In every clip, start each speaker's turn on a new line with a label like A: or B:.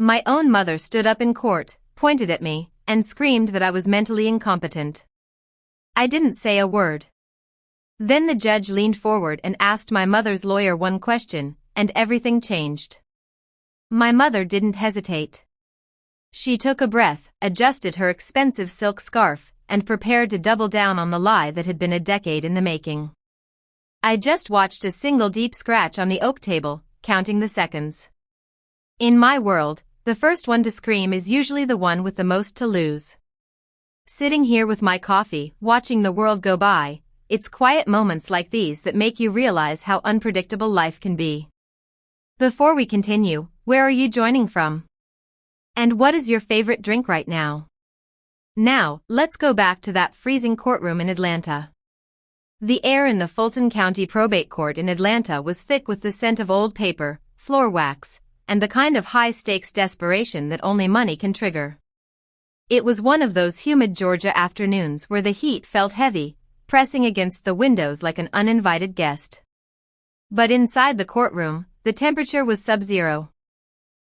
A: My own mother stood up in court, pointed at me, and screamed that I was mentally incompetent. I didn't say a word. Then the judge leaned forward and asked my mother's lawyer one question, and everything changed. My mother didn't hesitate. She took a breath, adjusted her expensive silk scarf, and prepared to double down on the lie that had been a decade in the making. I just watched a single deep scratch on the oak table, counting the seconds. In my world, the first one to scream is usually the one with the most to lose. Sitting here with my coffee, watching the world go by, it's quiet moments like these that make you realize how unpredictable life can be. Before we continue, where are you joining from? And what is your favorite drink right now? Now, let's go back to that freezing courtroom in Atlanta. The air in the Fulton County Probate Court in Atlanta was thick with the scent of old paper, floor wax, and the kind of high-stakes desperation that only money can trigger. It was one of those humid Georgia afternoons where the heat felt heavy, pressing against the windows like an uninvited guest. But inside the courtroom, the temperature was sub-zero.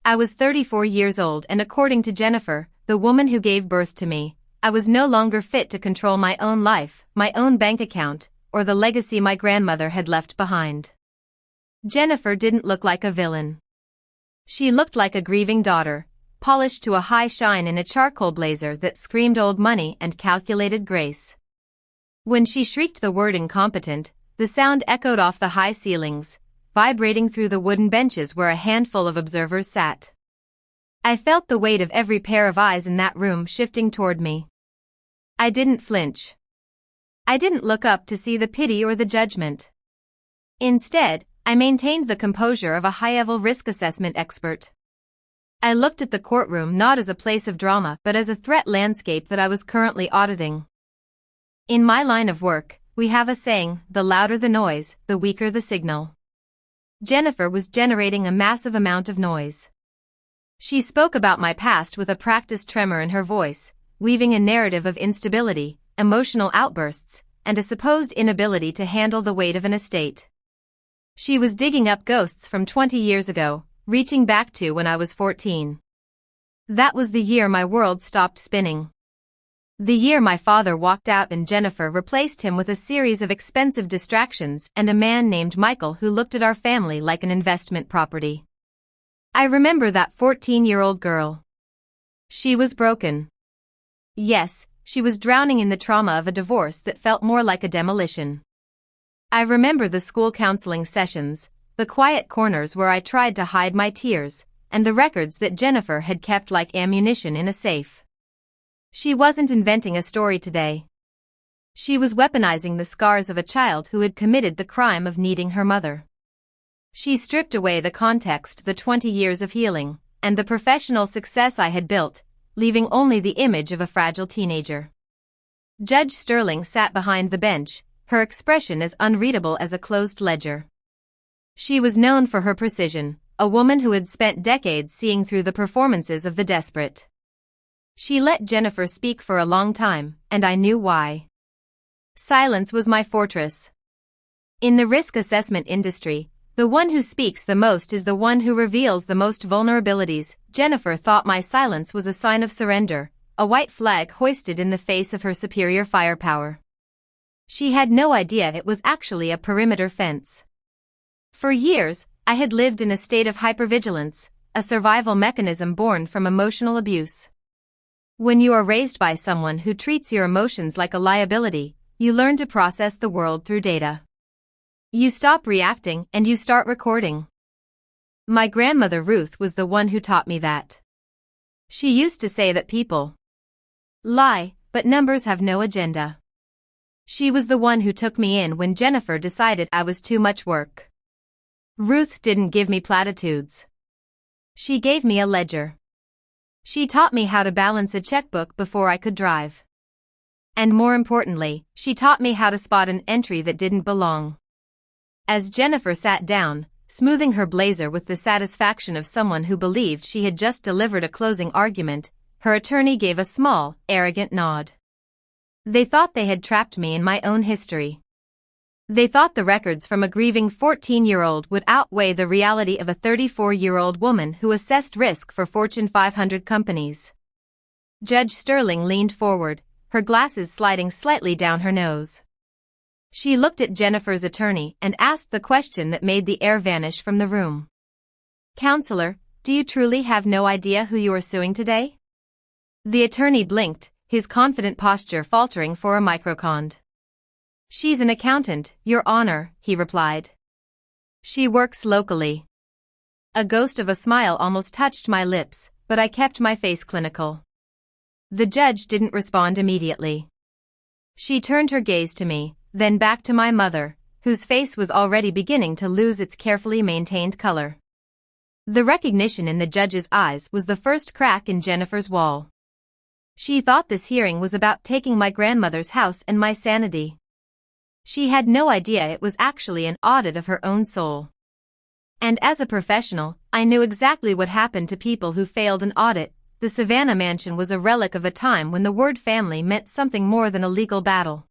A: I was 34 years old, and according to Jennifer, the woman who gave birth to me, I was no longer fit to control my own life, my own bank account, or the legacy my grandmother had left behind. Jennifer didn't look like a villain. She looked like a grieving daughter, polished to a high shine in a charcoal blazer that screamed old money and calculated grace. When she shrieked the word incompetent, the sound echoed off the high ceilings, vibrating through the wooden benches where a handful of observers sat. I felt the weight of every pair of eyes in that room shifting toward me. I didn't flinch. I didn't look up to see the pity or the judgment. Instead, I maintained the composure of a high-level risk assessment expert. I looked at the courtroom not as a place of drama but as a threat landscape that I was currently auditing. In my line of work, we have a saying, the louder the noise, the weaker the signal. Jennifer was generating a massive amount of noise. She spoke about my past with a practiced tremor in her voice, weaving a narrative of instability, emotional outbursts, and a supposed inability to handle the weight of an estate. She was digging up ghosts from 20 years ago, reaching back to when I was 14. That was the year my world stopped spinning. The year my father walked out and Jennifer replaced him with a series of expensive distractions and a man named Michael who looked at our family like an investment property. I remember that 14-year-old girl. She was broken. Yes, she was drowning in the trauma of a divorce that felt more like a demolition. I remember the school counseling sessions, the quiet corners where I tried to hide my tears, and the records that Jennifer had kept like ammunition in a safe. She wasn't inventing a story today. She was weaponizing the scars of a child who had committed the crime of needing her mother. She stripped away the context, the 20 years of healing, and the professional success I had built, leaving only the image of a fragile teenager. Judge Sterling sat behind the bench, her expression as unreadable as a closed ledger. She was known for her precision, a woman who had spent decades seeing through the performances of the desperate. She let Jennifer speak for a long time, and I knew why. Silence was my fortress. In the risk assessment industry, the one who speaks the most is the one who reveals the most vulnerabilities. Jennifer thought my silence was a sign of surrender, a white flag hoisted in the face of her superior firepower. She had no idea it was actually a perimeter fence. For years, I had lived in a state of hypervigilance, a survival mechanism born from emotional abuse. When you are raised by someone who treats your emotions like a liability, you learn to process the world through data. You stop reacting and you start recording. My grandmother Ruth was the one who taught me that. She used to say that people lie, but numbers have no agenda. She was the one who took me in when Jennifer decided I was too much work. Ruth didn't give me platitudes. She gave me a ledger. She taught me how to balance a checkbook before I could drive. And more importantly, she taught me how to spot an entry that didn't belong. As Jennifer sat down, smoothing her blazer with the satisfaction of someone who believed she had just delivered a closing argument, her attorney gave a small, arrogant nod. They thought they had trapped me in my own history. They thought the records from a grieving 14-year-old would outweigh the reality of a 34-year-old woman who assessed risk for Fortune 500 companies. Judge Sterling leaned forward, her glasses sliding slightly down her nose. She looked at Jennifer's attorney and asked the question that made the air vanish from the room. "Counselor, do you truly have no idea who you are suing today?" The attorney blinked, his confident posture faltering for a microcond. "She's an accountant, Your Honor," he replied. "She works locally." A ghost of a smile almost touched my lips, but I kept my face clinical. The judge didn't respond immediately. She turned her gaze to me, then back to my mother, whose face was already beginning to lose its carefully maintained color. The recognition in the judge's eyes was the first crack in Jennifer's wall. She thought this hearing was about taking my grandmother's house and my sanity. She had no idea it was actually an audit of her own soul. And as a professional, I knew exactly what happened to people who failed an audit. The Savannah mansion was a relic of a time when the word family meant something more than a legal battle.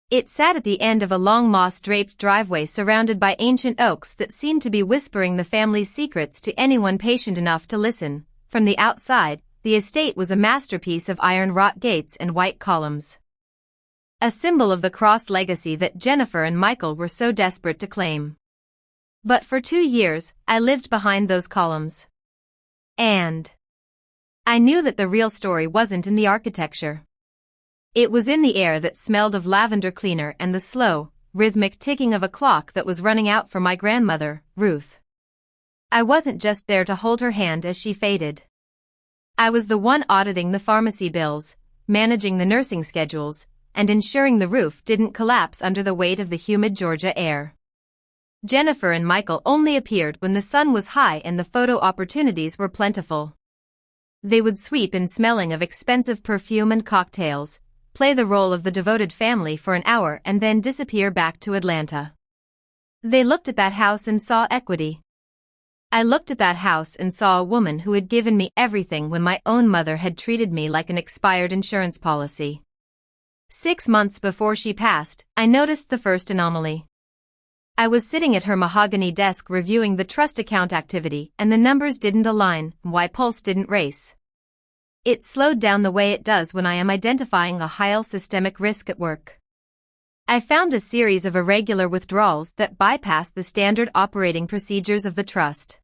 A: It sat at the end of a long moss-draped driveway surrounded by ancient oaks that seemed to be whispering the family's secrets to anyone patient enough to listen. From the outside, the estate was a masterpiece of iron-wrought gates and white columns. A symbol of the crossed legacy that Jennifer and Michael were so desperate to claim. But for 2 years, I lived behind those columns. And I knew that the real story wasn't in the architecture. It was in the air that smelled of lavender cleaner and the slow, rhythmic ticking of a clock that was running out for my grandmother, Ruth. I wasn't just there to hold her hand as she faded. I was the one auditing the pharmacy bills, managing the nursing schedules, and ensuring the roof didn't collapse under the weight of the humid Georgia air. Jennifer and Michael only appeared when the sun was high and the photo opportunities were plentiful. They would sweep in smelling of expensive perfume and cocktails, play the role of the devoted family for an hour and then disappear back to Atlanta. They looked at that house and saw equity. I looked at that house and saw a woman who had given me everything when my own mother had treated me like an expired insurance policy. 6 months before she passed, I noticed the first anomaly. I was sitting at her mahogany desk reviewing the trust account activity and the numbers didn't align. My pulse didn't race. It slowed down the way it does when I am identifying a high systemic risk at work. I found a series of irregular withdrawals that bypassed the standard operating procedures of the trust.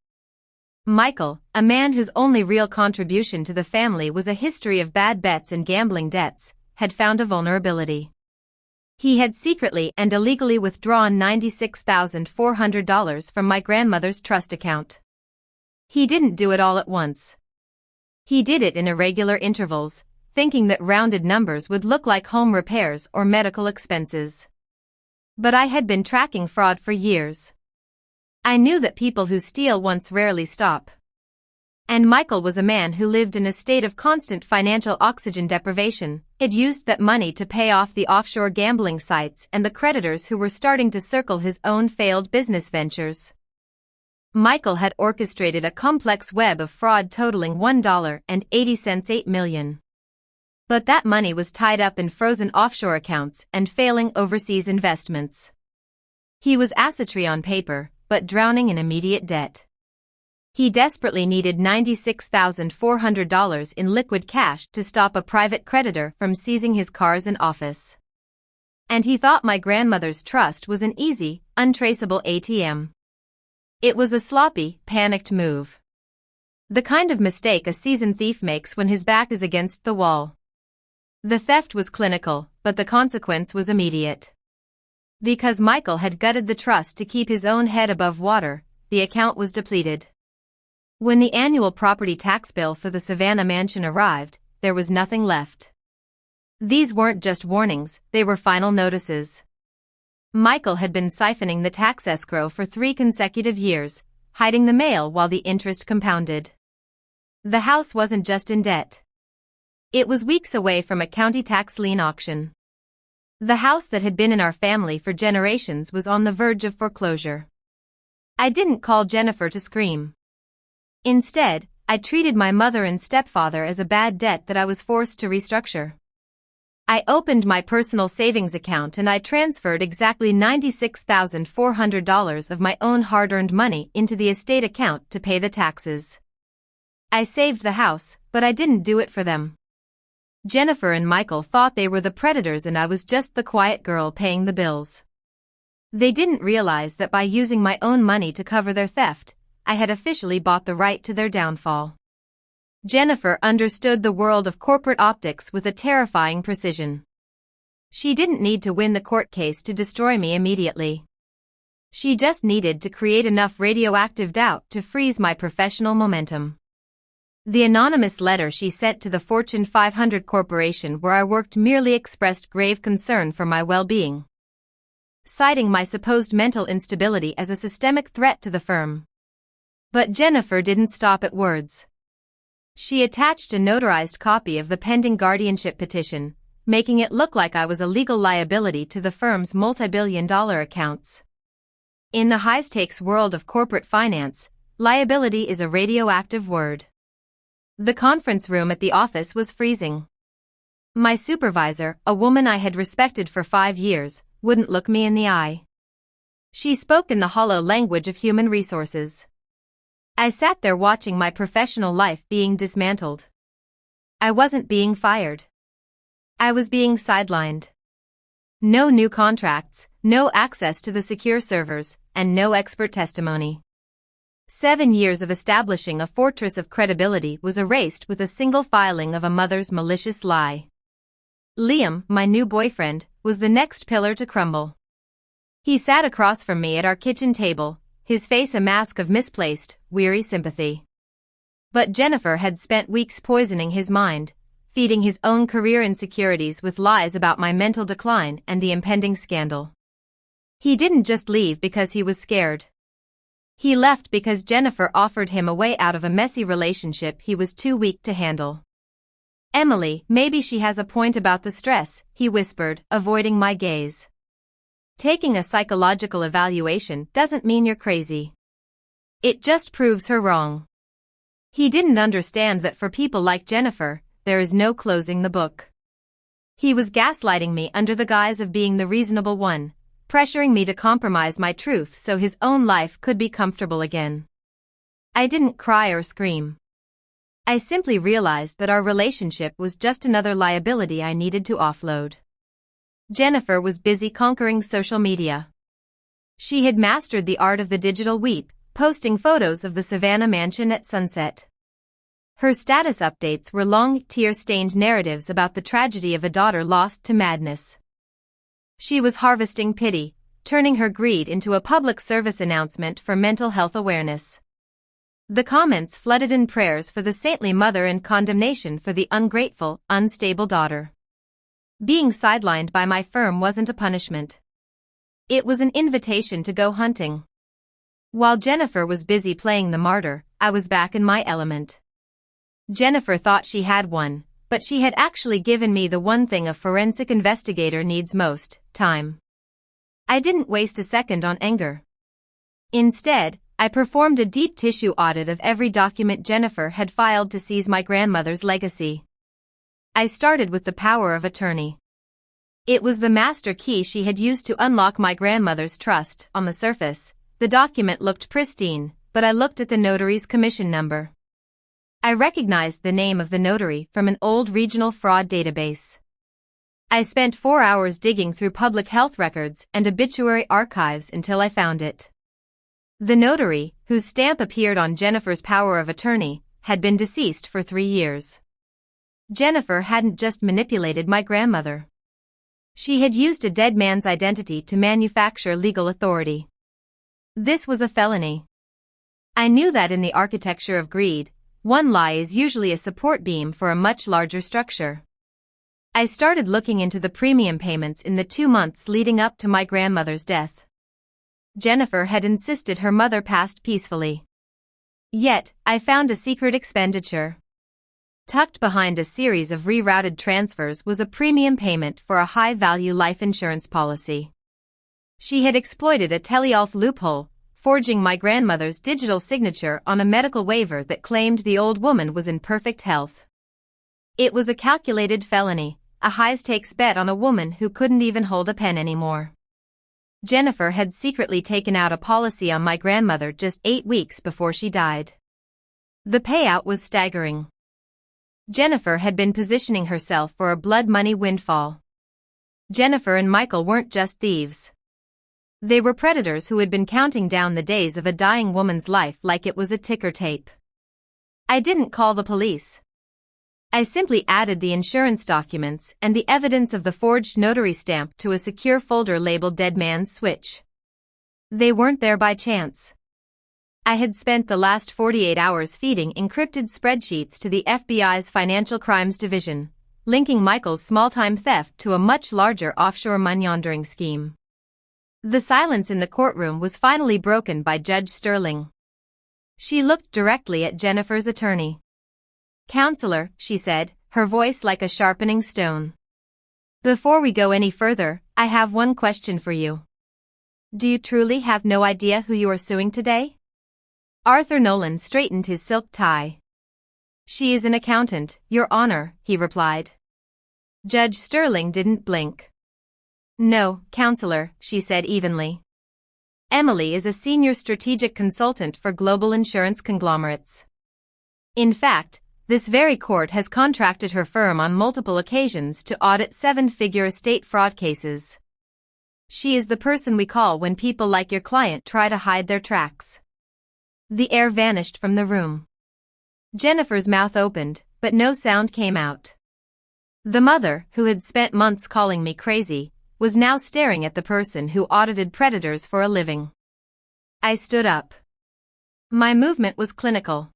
A: Michael, a man whose only real contribution to the family was a history of bad bets and gambling debts, had found a vulnerability. He had secretly and illegally withdrawn $96,400 from my grandmother's trust account. He didn't do it all at once. He did it in irregular intervals, thinking that rounded numbers would look like home repairs or medical expenses. But I had been tracking fraud for years. I knew that people who steal once rarely stop. And Michael was a man who lived in a state of constant financial oxygen deprivation. He'd used that money to pay off the offshore gambling sites and the creditors who were starting to circle his own failed business ventures. Michael had orchestrated a complex web of fraud totaling $1.80 million. But that money was tied up in frozen offshore accounts and failing overseas investments. He was assetry on paper, but drowning in immediate debt. He desperately needed $96,400 in liquid cash to stop a private creditor from seizing his cars and office. And he thought my grandmother's trust was an easy, untraceable ATM. It was a sloppy, panicked move. The kind of mistake a seasoned thief makes when his back is against the wall. The theft was clinical, but the consequence was immediate. Because Michael had gutted the trust to keep his own head above water, the account was depleted. When the annual property tax bill for the Savannah mansion arrived, there was nothing left. These weren't just warnings, they were final notices. Michael had been siphoning the tax escrow for 3 consecutive years, hiding the mail while the interest compounded. The house wasn't just in debt. It was weeks away from a county tax lien auction. The house that had been in our family for generations was on the verge of foreclosure. I didn't call Jennifer to scream. Instead, I treated my mother and stepfather as a bad debt that I was forced to restructure. I opened my personal savings account and I transferred exactly $96,400 of my own hard-earned money into the estate account to pay the taxes. I saved the house, but I didn't do it for them. Jennifer and Michael thought they were the predators and I was just the quiet girl paying the bills. They didn't realize that by using my own money to cover their theft, I had officially bought the right to their downfall. Jennifer understood the world of corporate optics with a terrifying precision. She didn't need to win the court case to destroy me immediately. She just needed to create enough radioactive doubt to freeze my professional momentum. The anonymous letter she sent to the Fortune 500 corporation where I worked merely expressed grave concern for my well-being, citing my supposed mental instability as a systemic threat to the firm. But Jennifer didn't stop at words. She attached a notarized copy of the pending guardianship petition, making it look like I was a legal liability to the firm's multi-billion-dollar accounts. In the high-stakes world of corporate finance, liability is a radioactive word. The conference room at the office was freezing. My supervisor, a woman I had respected for 5 years, wouldn't look me in the eye. She spoke in the hollow language of human resources. I sat there watching my professional life being dismantled. I wasn't being fired. I was being sidelined. No new contracts, no access to the secure servers, and no expert testimony. 7 years of establishing a fortress of credibility was erased with a single filing of a mother's malicious lie. Liam, my new boyfriend, was the next pillar to crumble. He sat across from me at our kitchen table, his face a mask of misplaced, weary sympathy. But Jennifer had spent weeks poisoning his mind, feeding his own career insecurities with lies about my mental decline and the impending scandal. He didn't just leave because he was scared. He left because Jennifer offered him a way out of a messy relationship he was too weak to handle. "Emily, maybe she has a point about the stress," he whispered, avoiding my gaze. "Taking a psychological evaluation doesn't mean you're crazy. It just proves her wrong." He didn't understand that for people like Jennifer, there is no closing the book. He was gaslighting me under the guise of being the reasonable one, pressuring me to compromise my truth so his own life could be comfortable again. I didn't cry or scream. I simply realized that our relationship was just another liability I needed to offload. Jennifer was busy conquering social media. She had mastered the art of the digital weep, posting photos of the Savannah mansion at sunset. Her status updates were long, tear-stained narratives about the tragedy of a daughter lost to madness. She was harvesting pity, turning her greed into a public service announcement for mental health awareness. The comments flooded in prayers for the saintly mother and condemnation for the ungrateful, unstable daughter. Being sidelined by my firm wasn't a punishment. It was an invitation to go hunting. While Jennifer was busy playing the martyr, I was back in my element. Jennifer thought she had won, but she had actually given me the one thing a forensic investigator needs most: time. I didn't waste a second on anger. Instead, I performed a deep tissue audit of every document Jennifer had filed to seize my grandmother's legacy. I started with the power of attorney. It was the master key she had used to unlock my grandmother's trust. On the surface, the document looked pristine, but I looked at the notary's commission number. I recognized the name of the notary from an old regional fraud database. I spent 4 hours digging through public health records and obituary archives until I found it. The notary, whose stamp appeared on Jennifer's power of attorney, had been deceased for 3 years. Jennifer hadn't just manipulated my grandmother. She had used a dead man's identity to manufacture legal authority. This was a felony. I knew that in the architecture of greed, one lie is usually a support beam for a much larger structure. I started looking into the premium payments in the 2 months leading up to my grandmother's death. Jennifer had insisted her mother passed peacefully. Yet, I found a secret expenditure. Tucked behind a series of rerouted transfers was a premium payment for a high-value life insurance policy. She had exploited a telehealth loophole, forging my grandmother's digital signature on a medical waiver that claimed the old woman was in perfect health. It was a calculated felony, a high-stakes bet on a woman who couldn't even hold a pen anymore. Jennifer had secretly taken out a policy on my grandmother just 8 weeks before she died. The payout was staggering. Jennifer had been positioning herself for a blood money windfall. Jennifer and Michael weren't just thieves. They were predators who had been counting down the days of a dying woman's life like it was a ticker tape. I didn't call the police. I simply added the insurance documents and the evidence of the forged notary stamp to a secure folder labeled Dead Man's Switch. They weren't there by chance. I had spent the last 48 hours feeding encrypted spreadsheets to the FBI's Financial Crimes Division, linking Michael's small-time theft to a much larger offshore money laundering scheme. The silence in the courtroom was finally broken by Judge Sterling. She looked directly at Jennifer's attorney. "Counselor," she said, her voice like a sharpening stone. "Before we go any further, I have one question for you. Do you truly have no idea who you are suing today?" Arthur Nolan straightened his silk tie. "She is an accountant, Your Honor," he replied. Judge Sterling didn't blink. "No, Counselor," she said evenly. "Emily is a senior strategic consultant for global insurance conglomerates. In fact, this very court has contracted her firm on multiple occasions to audit 7-figure estate fraud cases. She is the person we call when people like your client try to hide their tracks." The air vanished from the room. Jennifer's mouth opened, but no sound came out. The mother, who had spent months calling me crazy, was now staring at the person who audited predators for a living. I stood up. My movement was clinical.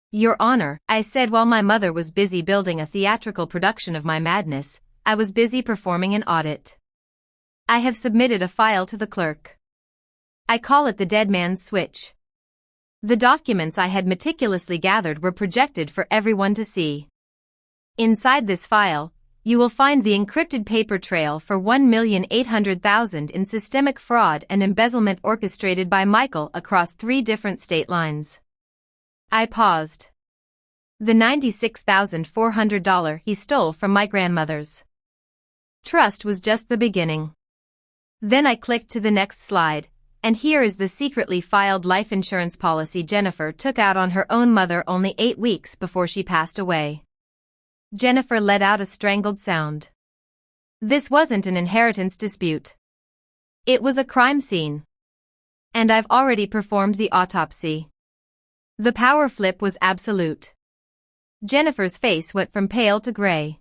A: "Your Honor," I said, while my mother was busy building a theatrical production of my madness, I was busy performing an audit. I have submitted a file to the clerk. I call it the Dead Man's Switch. The documents I had meticulously gathered were projected for everyone to see. Inside this file, you will find the encrypted paper trail for $1,800,000 in systemic fraud and embezzlement orchestrated by Michael across 3 different state lines. I paused. The $96,400 he stole from my grandmother's trust was just the beginning. Then I clicked to the next slide, and here is the secretly filed life insurance policy Jennifer took out on her own mother only 8 weeks before she passed away. Jennifer let out a strangled sound. This wasn't an inheritance dispute. It was a crime scene. And I've already performed the autopsy. The power flip was absolute. Jennifer's face went from pale to gray.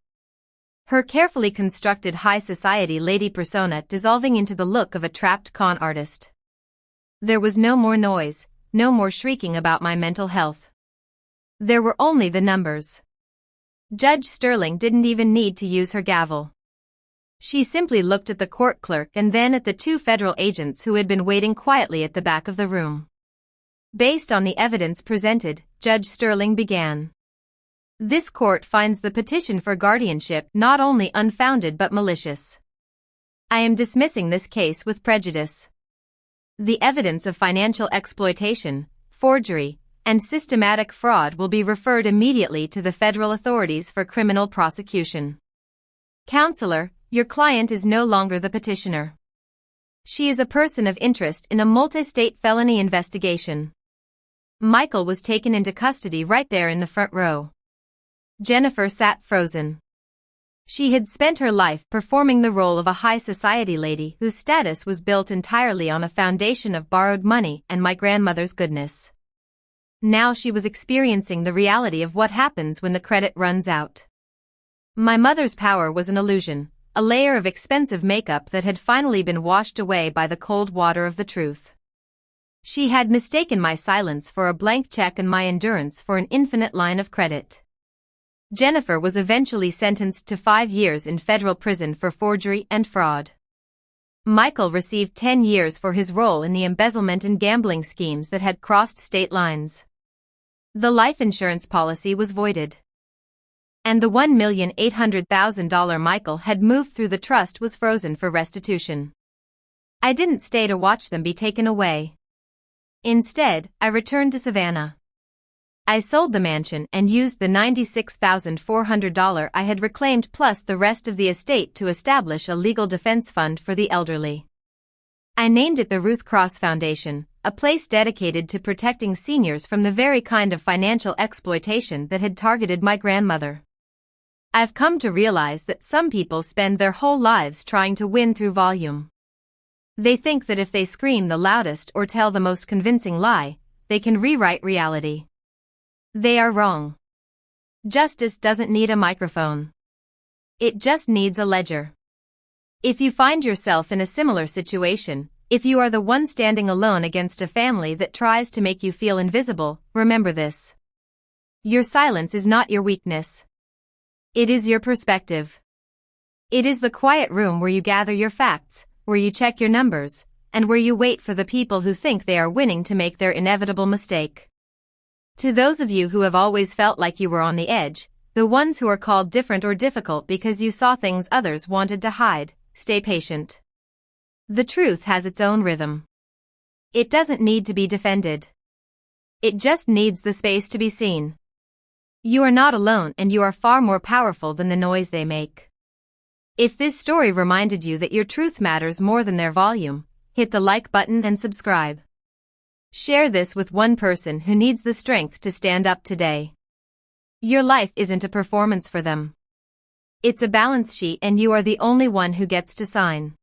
A: Her carefully constructed high society lady persona dissolving into the look of a trapped con artist. There was no more noise, no more shrieking about my mental health. There were only the numbers. Judge Sterling didn't even need to use her gavel. She simply looked at the court clerk and then at the 2 federal agents who had been waiting quietly at the back of the room. Based on the evidence presented, Judge Sterling began. This court finds the petition for guardianship not only unfounded but malicious. I am dismissing this case with prejudice. The evidence of financial exploitation, forgery, and systematic fraud will be referred immediately to the federal authorities for criminal prosecution. Counselor, your client is no longer the petitioner. She is a person of interest in a multi-state felony investigation. Michael was taken into custody right there in the front row. Jennifer sat frozen. She had spent her life performing the role of a high society lady whose status was built entirely on a foundation of borrowed money and my grandmother's goodness. Now she was experiencing the reality of what happens when the credit runs out. My mother's power was an illusion, a layer of expensive makeup that had finally been washed away by the cold water of the truth. She had mistaken my silence for a blank check and my endurance for an infinite line of credit. Jennifer was eventually sentenced to 5 years in federal prison for forgery and fraud. Michael received 10 years for his role in the embezzlement and gambling schemes that had crossed state lines. The life insurance policy was voided. And the $1,800,000 Michael had moved through the trust was frozen for restitution. I didn't stay to watch them be taken away. Instead, I returned to Savannah. I sold the mansion and used the $96,400 I had reclaimed plus the rest of the estate to establish a legal defense fund for the elderly. I named it the Ruth Cross Foundation, a place dedicated to protecting seniors from the very kind of financial exploitation that had targeted my grandmother. I've come to realize that some people spend their whole lives trying to win through volume. They think that if they scream the loudest or tell the most convincing lie, they can rewrite reality. They are wrong. Justice doesn't need a microphone. It just needs a ledger. If you find yourself in a similar situation, if you are the one standing alone against a family that tries to make you feel invisible, remember this. Your silence is not your weakness. It is your perspective. It is the quiet room where you gather your facts, where you check your numbers, and where you wait for the people who think they are winning to make their inevitable mistake. To those of you who have always felt like you were on the edge, the ones who are called different or difficult because you saw things others wanted to hide, stay patient. The truth has its own rhythm. It doesn't need to be defended. It just needs the space to be seen. You are not alone and you are far more powerful than the noise they make. If this story reminded you that your truth matters more than their volume, hit the like button and subscribe. Share this with one person who needs the strength to stand up today. Your life isn't a performance for them. It's a balance sheet and you are the only one who gets to sign.